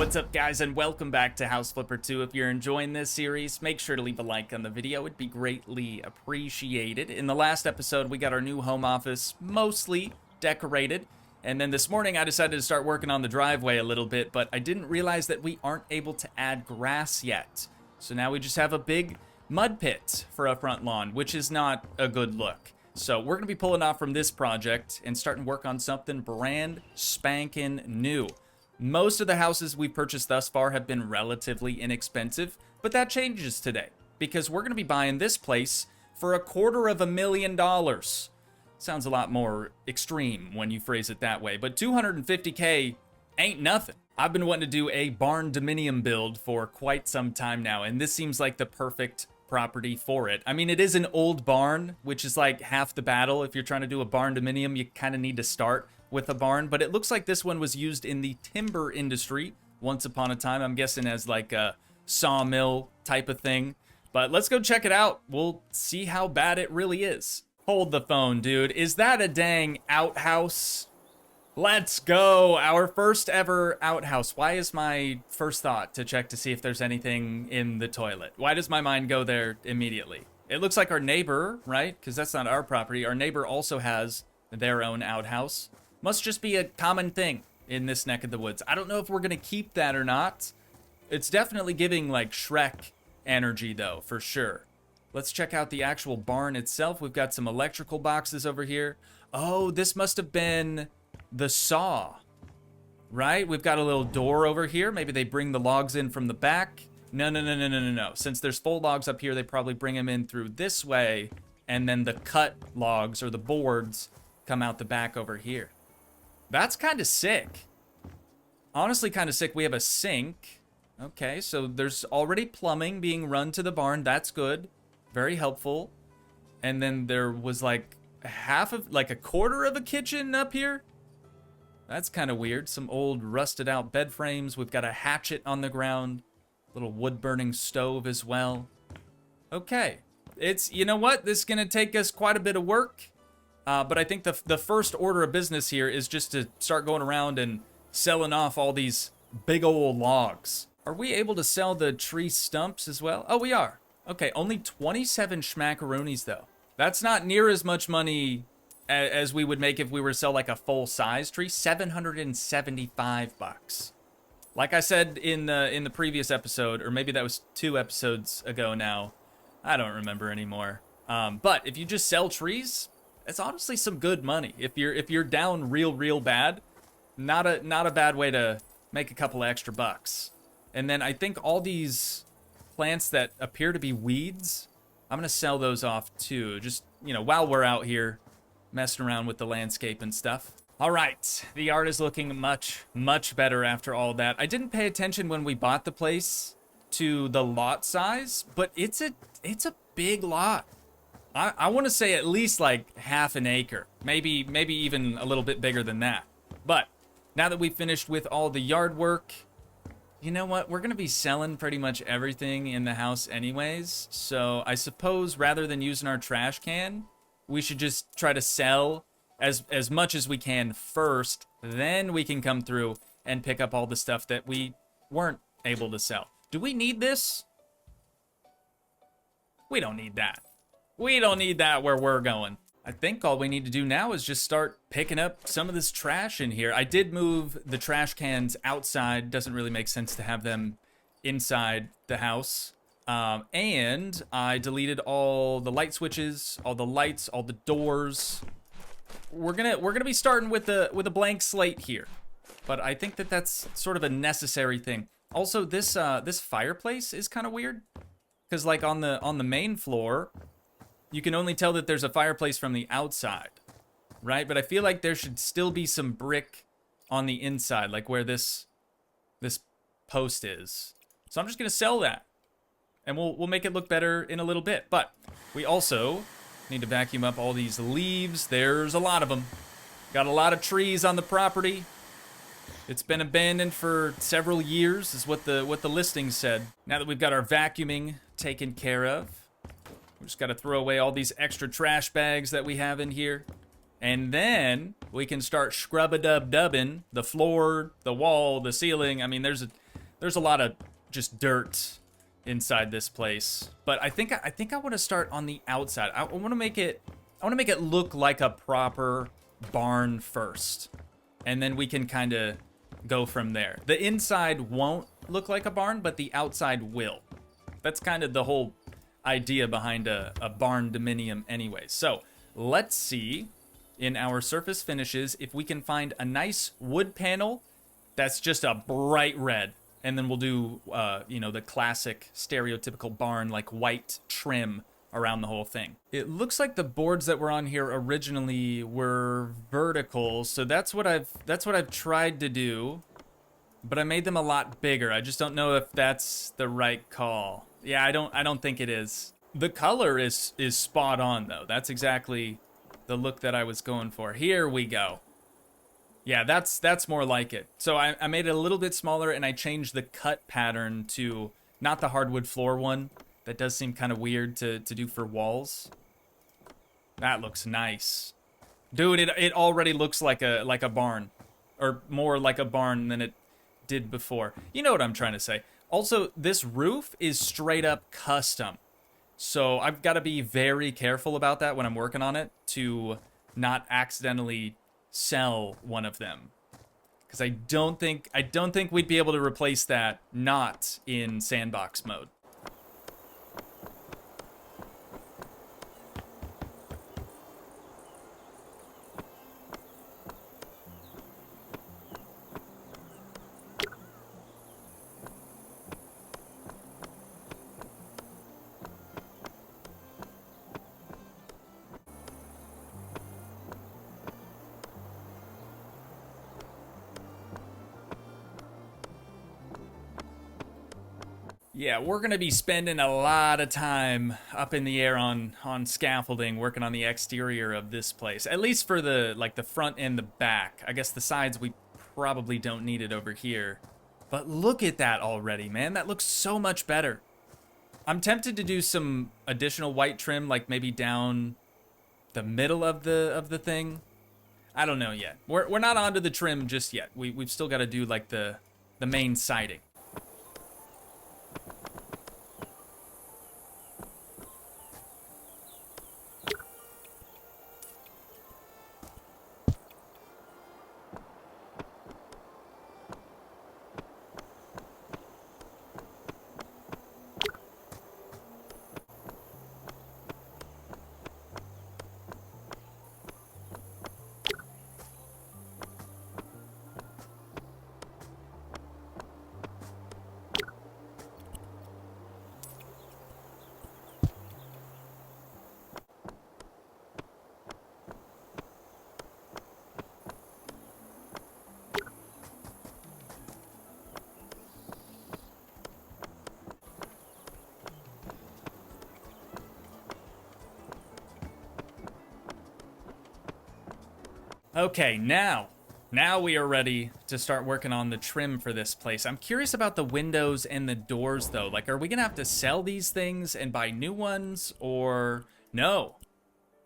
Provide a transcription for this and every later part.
What's up, guys, and welcome back to House Flipper 2. If you're enjoying this series, make sure to leave a like on the video. It'd be greatly appreciated. In the last episode, we got our new home office mostly decorated, and then this morning I decided to start working on the driveway a little bit, but I didn't realize that we aren't able to add grass yet. So now we just have a big mud pit for a front lawn, which is not a good look. So we're gonna be pulling off from this project and starting work on something brand spanking new. Most of the houses we've purchased thus far have been relatively inexpensive, but that changes today because we're going to be buying this place for $250,000. Sounds a lot more extreme when you phrase it that way, but $250K ain't nothing. I've been wanting to do a Barndominium build for quite some time now, and this seems like the perfect property for it. I mean, it is an old barn, which is like half the battle. If you're trying to do a Barndominium, you kind of need to start with a barn, but it looks like this one was used in the timber industry once upon a time. I'm guessing as like a sawmill type of thing, but let's go check it out. We'll see how bad it really is. Hold the phone, dude. Is that a dang outhouse? Let's go. Our first ever outhouse. Why is my first thought to check to see if there's anything in the toilet? Why does my mind go there immediately? It looks like our neighbor, right? Because that's not our property. Our neighbor also has their own outhouse. Must just be a common thing in this neck of the woods. I don't know if we're going to keep that or not. It's definitely giving like Shrek energy though, for sure. Let's check out the actual barn itself. We've got some electrical boxes over here. Oh, this must have been the saw, right? We've got a little door over here. Maybe they bring the logs in from the back. No. Since there's full logs up here, they probably bring them in through this way, and then the cut logs or the boards come out the back over here. That's kind of sick. Honestly, kind of sick. We have a sink. Okay, so there's already plumbing being run to the barn. That's good. Very helpful. And then there was like a quarter of a kitchen up here. That's kind of weird. Some old rusted out bed frames. We've got a hatchet on the ground. Little wood burning stove as well. Okay. You know what? This is going to take us quite a bit of work. But I think the first order of business here is just to start going around and selling off all these big old logs. Are we able to sell the tree stumps as well? Oh, we are. Okay, only 27 schmackaroonies though. That's not near as much money as we would make if we were to sell like a full-size tree. $775. Like I said in the previous episode, or maybe that was 2 episodes ago now. I don't remember anymore. But if you just sell trees, it's honestly some good money. If you're down real bad, not a bad way to make a couple extra bucks. And then I think all these plants that appear to be weeds, I'm gonna sell those off too. Just, you know, while we're out here messing around with the landscape and stuff. All right, the yard is looking much better after all that. I didn't pay attention when we bought the place to the lot size, but it's a big lot. I want to say at least like half an acre, maybe even a little bit bigger than that. But now that we've finished with all the yard work, you know what? We're going to be selling pretty much everything in the house anyways. So I suppose rather than using our trash can, we should just try to sell as much as we can first. Then we can come through and pick up all the stuff that we weren't able to sell. Do we need this? We don't need that. We don't need that where we're going. I think all we need to do now is just start picking up some of this trash in here. I did move the trash cans outside. Doesn't really make sense to have them inside the house. And I deleted all the light switches, all the lights, all the doors. We're gonna be starting with a blank slate here. But I think that's sort of a necessary thing. Also, this fireplace is kind of weird. Because like on the main floor, you can only tell that there's a fireplace from the outside, right? But I feel like there should still be some brick on the inside, like where this post is. So I'm just gonna sell that, and we'll make it look better in a little bit. But we also need to vacuum up all these leaves. There's a lot of them. Got a lot of trees on the property. It's been abandoned for several years, is what the listing said. Now that we've got our vacuuming taken care of, we just got to throw away all these extra trash bags that we have in here. And then we can start scrub-a-dub-dubbing the floor, the wall, the ceiling. I mean, there's There's a lot of just dirt inside this place, but I think I want to start on the outside. I want to make it look like a proper barn first, and then we can kind of go from there. The inside won't look like a barn, but the outside will. That's kind of the whole idea behind a Barndominium anyway. So let's see in our surface finishes if we can find a nice wood panel that's just a bright red. And then we'll do, you know, the classic stereotypical barn, like white trim around the whole thing. It looks like the boards that were on here originally were vertical, so that's what I've tried to do, but I made them a lot bigger. I just don't know if that's the right call. Yeah, I don't think it is. The color is spot on though. That's exactly the look that I was going for. Here we go. Yeah, that's more like it. So I made it a little bit smaller, and I changed the cut pattern to not the hardwood floor one. That does seem kind of weird to do for walls. That looks nice. Dude, it already looks like a barn. Or more like a barn than it did before. You know what I'm trying to say. Also, this roof is straight up custom. So I've got to be very careful about that when I'm working on it to not accidentally sell one of them, because I don't think we'd be able to replace that not in sandbox mode. Yeah, we're gonna be spending a lot of time up in the air on scaffolding, working on the exterior of this place. At least for the front and the back. I guess the sides we probably don't need it over here. But look at that already, man. That looks so much better. I'm tempted to do some additional white trim, like maybe down the middle of the thing. I don't know yet. We're not onto the trim just yet. We've still got to do like the main siding. Okay, now we are ready to start working on the trim for this place. I'm curious about the windows and the doors, though. Like, are we gonna have to sell these things and buy new ones, or no?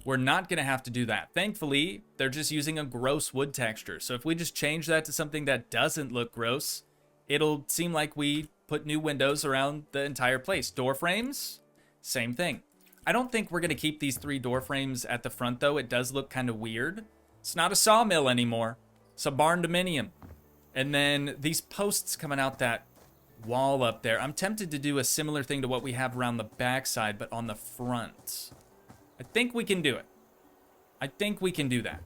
We're not gonna have to do that. Thankfully, they're just using a gross wood texture. So if we just change that to something that doesn't look gross, it'll seem like we put new windows around the entire place. Door frames, same thing. I don't think we're gonna keep these 3 door frames at the front, though. It does look kind of weird. It's not a sawmill anymore. It's a Barndominium. And then these posts coming out that wall up there. I'm tempted to do a similar thing to what we have around the backside, but on the front. I think we can do it. I think we can do that.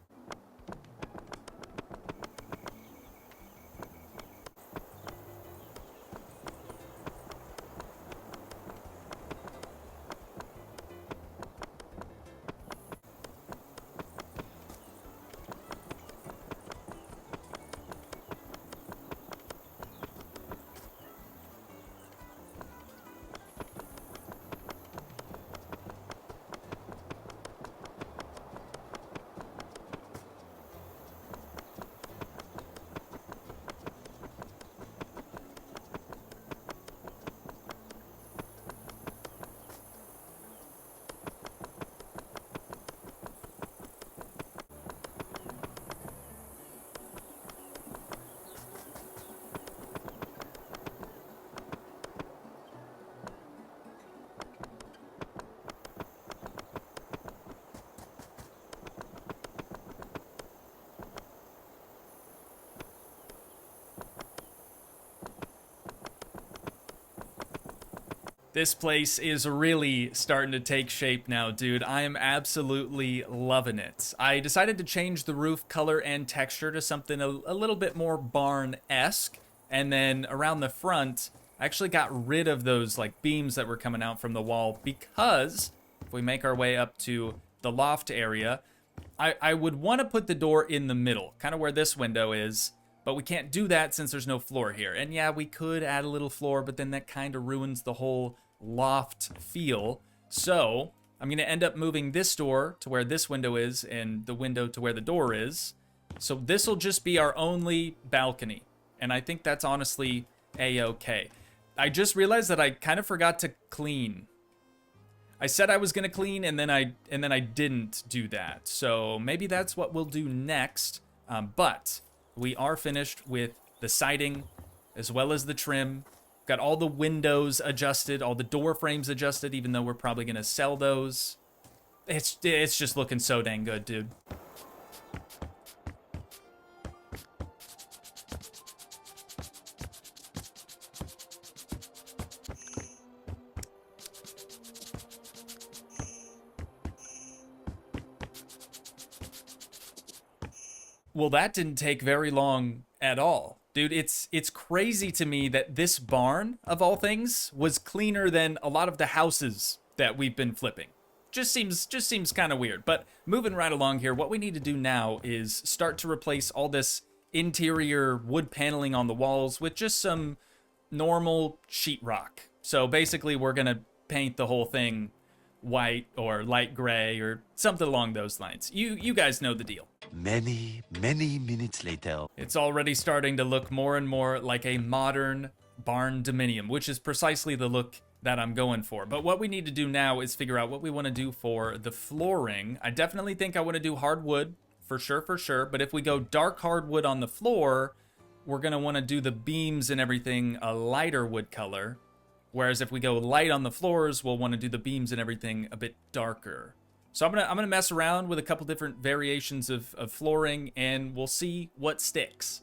This place is really starting to take shape now, dude. I am absolutely loving it. I decided to change the roof color and texture to something a little bit more barn-esque. And then around the front, I actually got rid of those like beams that were coming out from the wall, because if we make our way up to the loft area, I would want to put the door in the middle, kind of where this window is. But we can't do that since there's no floor here. And yeah, we could add a little floor, but then that kind of ruins the whole loft feel. So I'm going to end up moving this door to where this window is and the window to where the door is. So this will just be our only balcony. And I think that's honestly a-okay. I just realized that I kind of forgot to clean. I said I was going to clean, and then I didn't do that. So maybe that's what we'll do next. But we are finished with the siding as well as the trim. Got all the windows adjusted, all the door frames adjusted, even though we're probably going to sell those. It's just looking so dang good, dude. Well, that didn't take very long at all. Dude, it's crazy to me that this barn, of all things, was cleaner than a lot of the houses that we've been flipping. Just seems kind of weird. But moving right along here, what we need to do now is start to replace all this interior wood paneling on the walls with just some normal sheetrock. So basically, we're going to paint the whole thing white or light gray or something along those lines. You guys know the deal. Many minutes later. It's already starting to look more and more like a modern Barndominium, which is precisely the look that I'm going for. But what we need to do now is figure out what we want to do for the flooring. I definitely think I want to do hardwood, for sure. But if we go dark hardwood on the floor, we're going to want to do the beams and everything a lighter wood color. Whereas if we go light on the floors, we'll want to do the beams and everything a bit darker. So I'm gonna mess around with a couple different variations of flooring, and we'll see what sticks.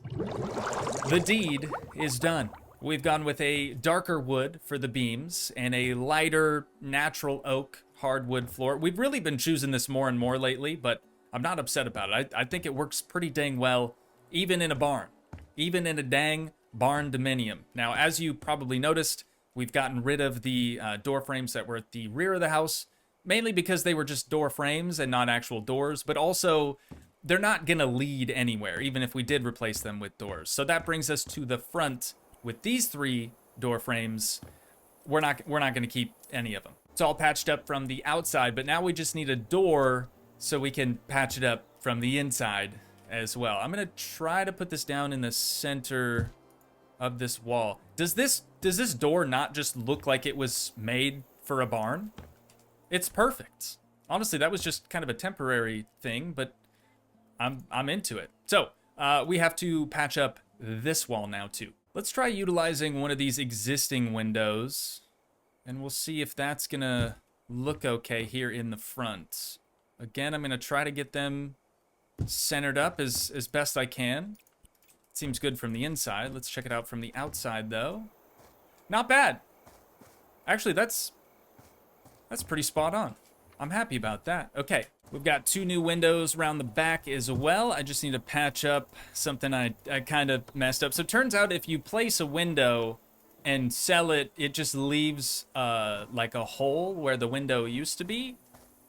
The deed is done. We've gone with a darker wood for the beams and a lighter natural oak hardwood floor. We've really been choosing this more and more lately, but I'm not upset about it. I think it works pretty dang well, even in a barn, even in a dang Barndominium. Now, as you probably noticed, we've gotten rid of the door frames that were at the rear of the house, mainly because they were just door frames and not actual doors, but also they're not gonna lead anywhere, even if we did replace them with doors. So that brings us to the front with these 3 door frames. We're not gonna keep any of them. It's all patched up from the outside, but now we just need a door so we can patch it up from the inside as well. I'm gonna try to put this down in the center of this wall. Does this door not just look like it was made for a barn? It's perfect. Honestly, that was just kind of a temporary thing, but I'm into it. So we have to patch up this wall now too. Let's try utilizing one of these existing windows, and we'll see if that's gonna look okay here in the front. Again, I'm gonna try to get them centered up as best I can. It seems good from the inside. Let's check it out from the outside though. Not bad. Actually, that's pretty spot on. I'm happy about that. Okay, we've got 2 new windows around the back as well. I just need to patch up something I kind of messed up. So it turns out if you place a window and sell it, it just leaves like a hole where the window used to be.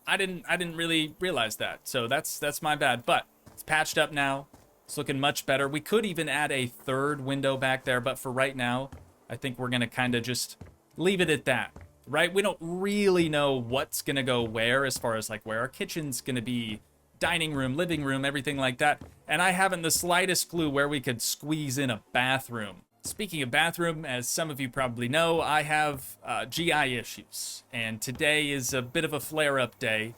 I didn't really realize that. So that's my bad, but it's patched up now. It's looking much better. We could even add a 3rd window back there, but for right now, I think we're gonna kind of just leave it at that. Right? We don't really know what's going to go where as far as like where our kitchen's going to be, dining room, living room, everything like that. And I haven't the slightest clue where we could squeeze in a bathroom. Speaking of bathroom, as some of you probably know, I have GI issues. And today is a bit of a flare-up day.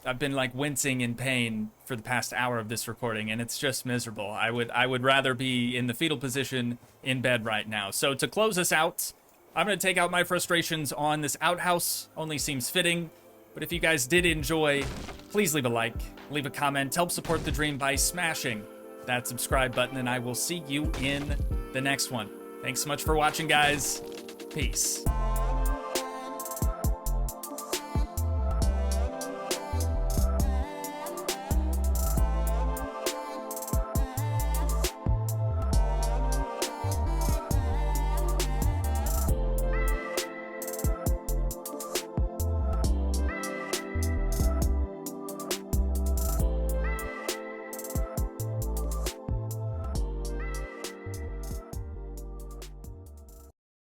I've been like wincing in pain for the past hour of this recording, and it's just miserable. I would rather be in the fetal position in bed right now. So to close us out, I'm going to take out my frustrations on this outhouse. Only seems fitting. But if you guys did enjoy, please leave a like, leave a comment, help support the dream by smashing that subscribe button, and I will see you in the next one. Thanks so much for watching, guys. Peace.